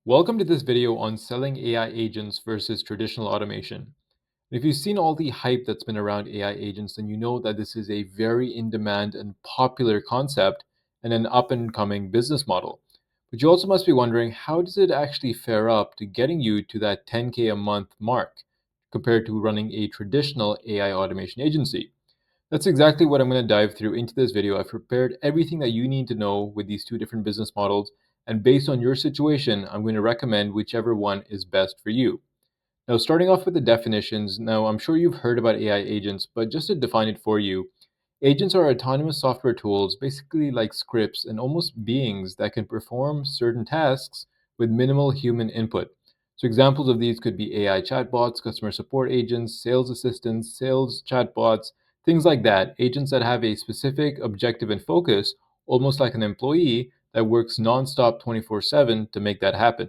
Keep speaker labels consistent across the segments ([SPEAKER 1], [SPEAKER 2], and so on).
[SPEAKER 1] Welcome to this video on selling AI agents versus traditional automation. If you've seen all the hype that's been around AI agents, then you know that this is a very in-demand and popular concept and an up-and-coming business model. But you also must be wondering, how does it actually fare up to getting you to that 10K a month mark compared to running a traditional AI automation agency? That's exactly what I'm going to dive through into this video. I've prepared everything that you need to know with these two different business models, and based on your situation, I'm going to recommend whichever one is best for you. Now, starting off with the definitions, now I'm sure you've heard about AI agents, but just to define it for you, agents are autonomous software tools, basically like scripts and almost beings that can perform certain tasks with minimal human input. So examples of these could be AI chatbots, customer support agents, sales assistants, sales chatbots, things like that. Agents that have a specific objective and focus, almost like an employee that works nonstop 24/7 to make that happen.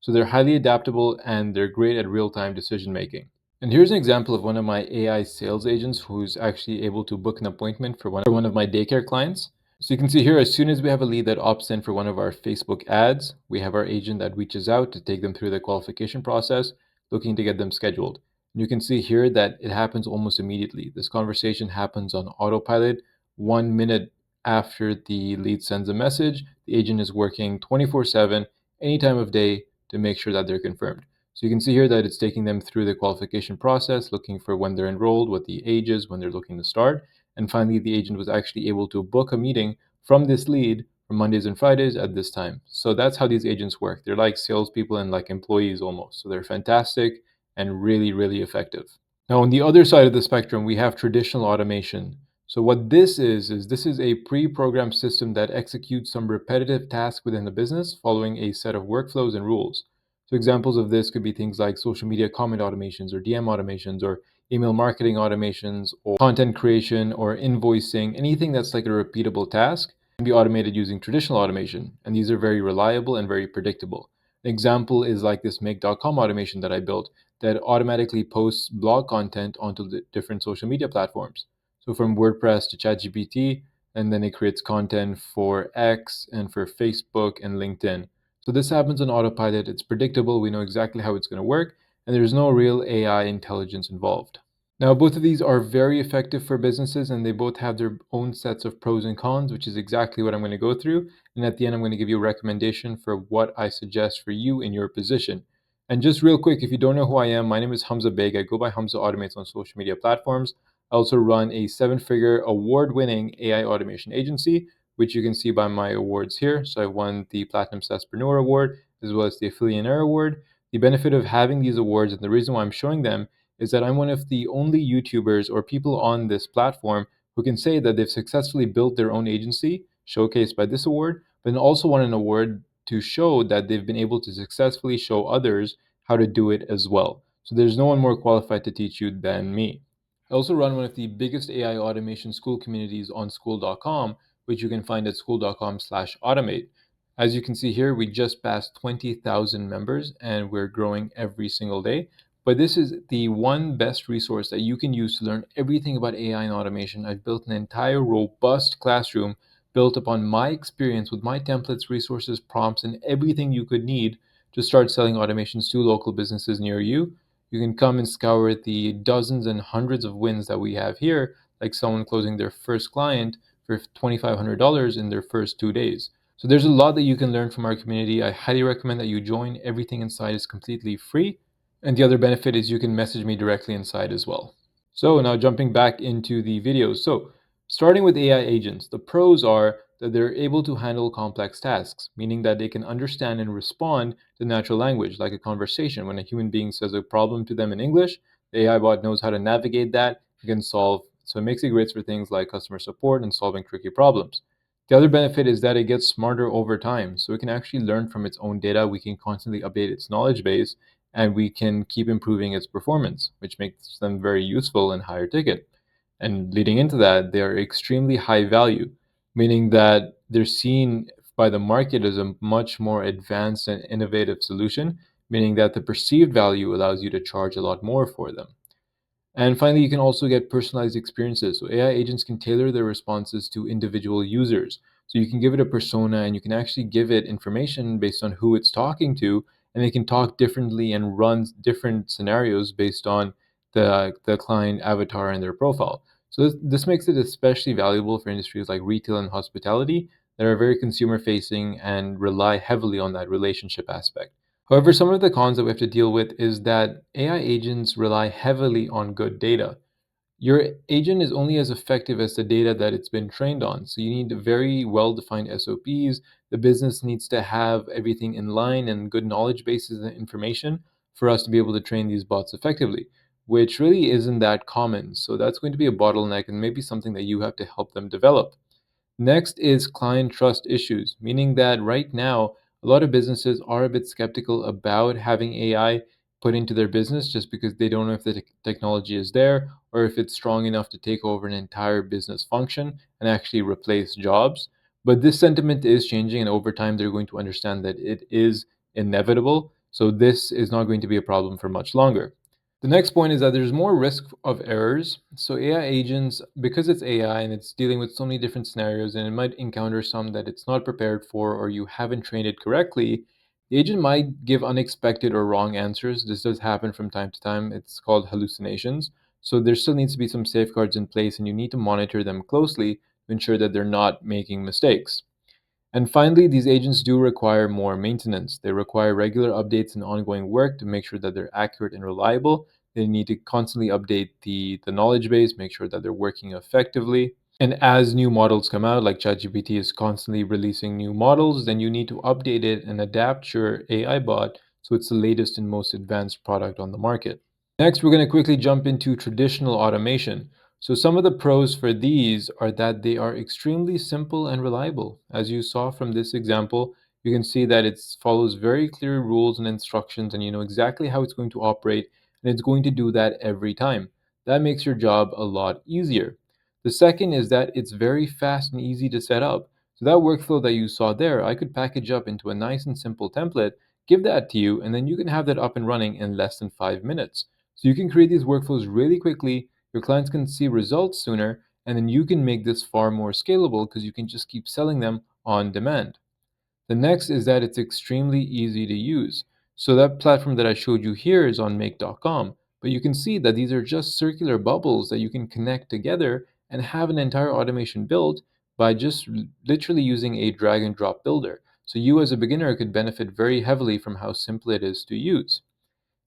[SPEAKER 1] So they're highly adaptable and they're great at real-time decision making. And here's an example of one of my AI sales agents who's actually able to book an appointment for one of my daycare clients. So you can see here, as soon as we have a lead that opts in for one of our Facebook ads, we have our agent that reaches out to take them through the qualification process, looking to get them scheduled. And you can see here that it happens almost immediately. This conversation happens on autopilot. 1 minute after the lead sends a message, the agent is working 24/7, any time of day, to make sure that they're confirmed. So you can see here that it's taking them through the qualification process, looking for when they're enrolled, what the age is, when they're looking to start. And finally, the agent was actually able to book a meeting from this lead for Mondays and Fridays at this time. So that's how these agents work. They're like salespeople and like employees almost. So they're fantastic and really, really effective. Now, on the other side of the spectrum, we have traditional automation. So what this is a pre-programmed system that executes some repetitive task within the business following a set of workflows and rules. So examples of this could be things like social media comment automations or DM automations or email marketing automations or content creation or invoicing. Anything that's like a repeatable task can be automated using traditional automation. And these are very reliable and very predictable. An example is like this make.com automation that I built that automatically posts blog content onto the different social media platforms. So from WordPress to ChatGPT, and then it creates content for X and for Facebook and LinkedIn. So this happens on autopilot. It's predictable. We know exactly how it's going to work, and there's no real AI intelligence involved. Now, both of these are very effective for businesses, and they both have their own sets of pros and cons, which is exactly what I'm going to go through. And at the end, I'm going to give you a recommendation for what I suggest for you in your position. And just real quick, if you don't know who I am, my name is Hamza Beg. I go by Hamza Automates on social media platforms. I also run a seven-figure award-winning AI automation agency, which you can see by my awards here. So I won the Platinum SaaSpreneur Award as well as the Affiliateer Award. The benefit of having these awards and the reason why I'm showing them is that I'm one of the only YouTubers or people on this platform who can say that they've successfully built their own agency, showcased by this award, but then also won an award to show that they've been able to successfully show others how to do it as well. So there's no one more qualified to teach you than me. I also run one of the biggest AI automation school communities on school.com, which you can find at school.com/automate. As you can see here, we just passed 20,000 members and we're growing every single day. But this is the one best resource that you can use to learn everything about AI and automation. I've built an entire robust classroom built upon my experience with my templates, resources, prompts, and everything you could need to start selling automations to local businesses near you. You can come and scour the dozens and hundreds of wins that we have here, like someone closing their first client for $2,500 in their first 2 days. So there's a lot that you can learn from our community. I highly recommend that you join. Everything inside is completely free. And the other benefit is you can message me directly inside as well. So now jumping back into the video. So starting with AI agents, the pros are that they're able to handle complex tasks, meaning that they can understand and respond to natural language, like a conversation. When a human being says a problem to them in English, the AI bot knows how to navigate that and can solve. So it makes it great for things like customer support and solving tricky problems. The other benefit is that it gets smarter over time. So it can actually learn from its own data. We can constantly update its knowledge base and we can keep improving its performance, which makes them very useful and higher ticket. And leading into that, they are extremely high value, meaning that they're seen by the market as a much more advanced and innovative solution, meaning that the perceived value allows you to charge a lot more for them. And finally, you can also get personalized experiences. So AI agents can tailor their responses to individual users. So you can give it a persona and you can actually give it information based on who it's talking to, and it can talk differently and run different scenarios based on the client avatar and their profile. So this makes it especially valuable for industries like retail and hospitality that are very consumer facing and rely heavily on that relationship aspect. However, some of the cons that we have to deal with is that AI agents rely heavily on good data. Your agent is only as effective as the data that it's been trained on. So you need very well defined SOPs. The business needs to have everything in line and good knowledge bases and information for us to be able to train these bots effectively, which really isn't that common. So that's going to be a bottleneck and maybe something that you have to help them develop. Next is client trust issues, meaning that right now, a lot of businesses are a bit skeptical about having AI put into their business just because they don't know if the technology is there or if it's strong enough to take over an entire business function and actually replace jobs. But this sentiment is changing, and over time, they're going to understand that it is inevitable. So, this is not going to be a problem for much longer. The next point is that there's more risk of errors. So AI agents, because it's AI and it's dealing with so many different scenarios, and it might encounter some that it's not prepared for or you haven't trained it correctly, the agent might give unexpected or wrong answers. This does happen from time to time. It's called hallucinations. So there still needs to be some safeguards in place, and you need to monitor them closely to ensure that they're not making mistakes. And finally, these agents do require more maintenance. They require regular updates and ongoing work to make sure that they're accurate and reliable. They need to constantly update the knowledge base, make sure that they're working effectively. And as new models come out, like ChatGPT is constantly releasing new models, then you need to update it and adapt your AI bot so it's the latest and most advanced product on the market. Next, we're going to quickly jump into traditional automation. So some of the pros for these are that they are extremely simple and reliable. As you saw from this example, you can see that it follows very clear rules and instructions, and you know exactly how it's going to operate, and it's going to do that every time. That makes your job a lot easier. The second is that it's very fast and easy to set up. So that workflow that you saw there, I could package up into a nice and simple template, give that to you, and then you can have that up and running in less than 5 minutes. So you can create these workflows really quickly, your clients can see results sooner, and then you can make this far more scalable because you can just keep selling them on demand. The next is that it's extremely easy to use. So that platform that I showed you here is on make.com, but you can see that these are just circular bubbles that you can connect together and have an entire automation built by just literally using a drag and drop builder. So you as a beginner could benefit very heavily from how simple it is to use.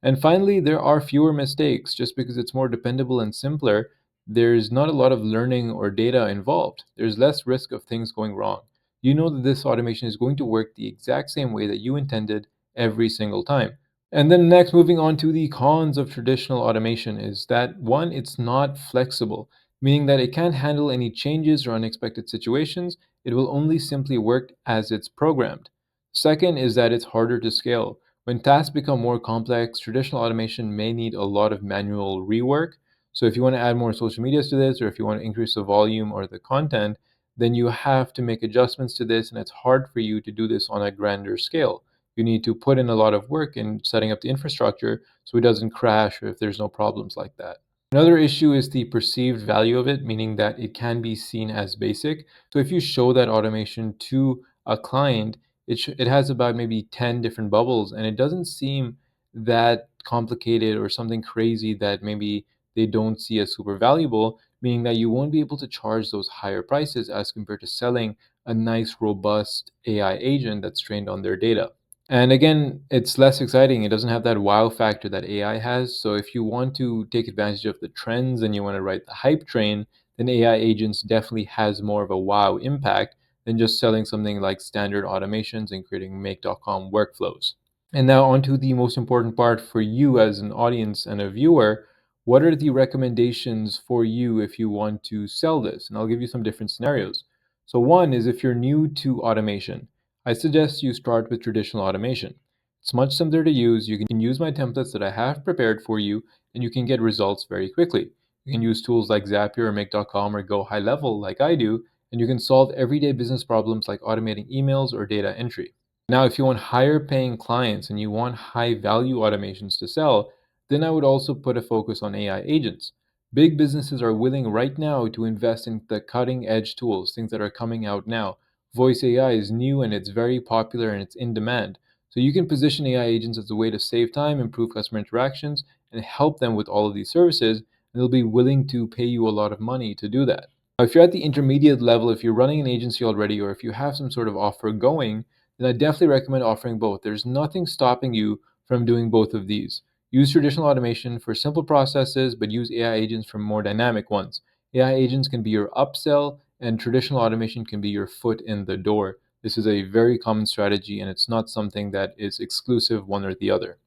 [SPEAKER 1] And finally, there are fewer mistakes. Just because it's more dependable and simpler, there's not a lot of learning or data involved. There's less risk of things going wrong. You know that this automation is going to work the exact same way that you intended every single time. And then next, moving on to the cons of traditional automation is that one, it's not flexible, meaning that it can't handle any changes or unexpected situations. It will only simply work as it's programmed. Second is that it's harder to scale. When tasks become more complex, traditional automation may need a lot of manual rework. So if you want to add more social medias to this, or if you want to increase the volume or the content, then you have to make adjustments to this, and it's hard for you to do this on a grander scale. You need to put in a lot of work in setting up the infrastructure so it doesn't crash or if there's no problems like that. Another issue is the perceived value of it, meaning that it can be seen as basic. So if you show that automation to a client, it has about maybe 10 different bubbles, and it doesn't seem that complicated or something crazy that maybe they don't see as super valuable, meaning that you won't be able to charge those higher prices as compared to selling a nice, robust AI agent that's trained on their data. And again, it's less exciting. It doesn't have that wow factor that AI has. So if you want to take advantage of the trends and you want to ride the hype train, then AI agents definitely has more of a wow impact than just selling something like standard automations and creating make.com workflows. And now on to the most important part for you as an audience and a viewer. What are the recommendations for you if you want to sell this? And I'll give you some different scenarios. So one is if you're new to automation, I suggest you start with traditional automation. It's much simpler to use. You can use my templates that I have prepared for you, and you can get results very quickly. You can use tools like Zapier or Make.com or go high level like I do, and you can solve everyday business problems like automating emails or data entry. Now, if you want higher paying clients and you want high value automations to sell, then I would also put a focus on AI agents. Big businesses are willing right now to invest in the cutting edge tools, things that are coming out now. Voice AI is new and it's very popular and it's in demand. So you can position AI agents as a way to save time, improve customer interactions, and help them with all of these services. And they'll be willing to pay you a lot of money to do that. Now, if you're at the intermediate level, if you're running an agency already, or if you have some sort of offer going, then I definitely recommend offering both. There's nothing stopping you from doing both of these. Use traditional automation for simple processes, but use AI agents for more dynamic ones. AI agents can be your upsell, and traditional automation can be your foot in the door. This is a very common strategy, and it's not something that is exclusive one or the other.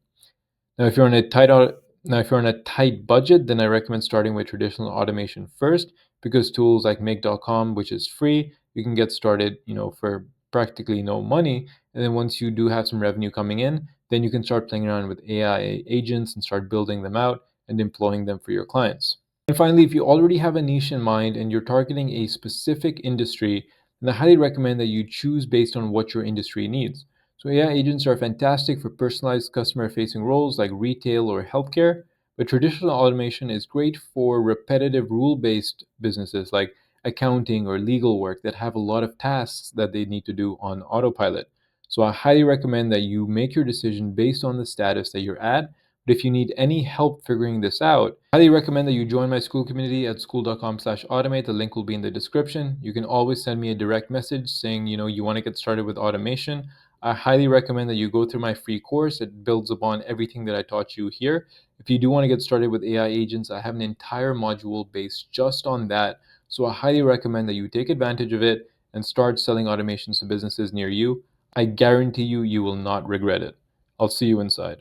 [SPEAKER 1] Now, if you're on a tight budget, then I recommend starting with traditional automation first, because tools like make.com, which is free, you can get started, for practically no money. And then once you do have some revenue coming in, then you can start playing around with AI agents and start building them out and employing them for your clients. And finally, if you already have a niche in mind and you're targeting a specific industry, then I highly recommend that you choose based on what your industry needs. So AI agents are fantastic for personalized customer-facing roles like retail or healthcare, but traditional automation is great for repetitive rule-based businesses like accounting or legal work that have a lot of tasks that they need to do on autopilot. So I highly recommend that you make your decision based on the status that you're at. But if you need any help figuring this out, I highly recommend that you join my school community at school.com/automate. The link will be in the description. You can always send me a direct message saying, you want to get started with automation. I highly recommend that you go through my free course. It builds upon everything that I taught you here. If you do want to get started with AI agents, I have an entire module based just on that. So I highly recommend that you take advantage of it and start selling automations to businesses near you. I guarantee you, you will not regret it. I'll see you inside.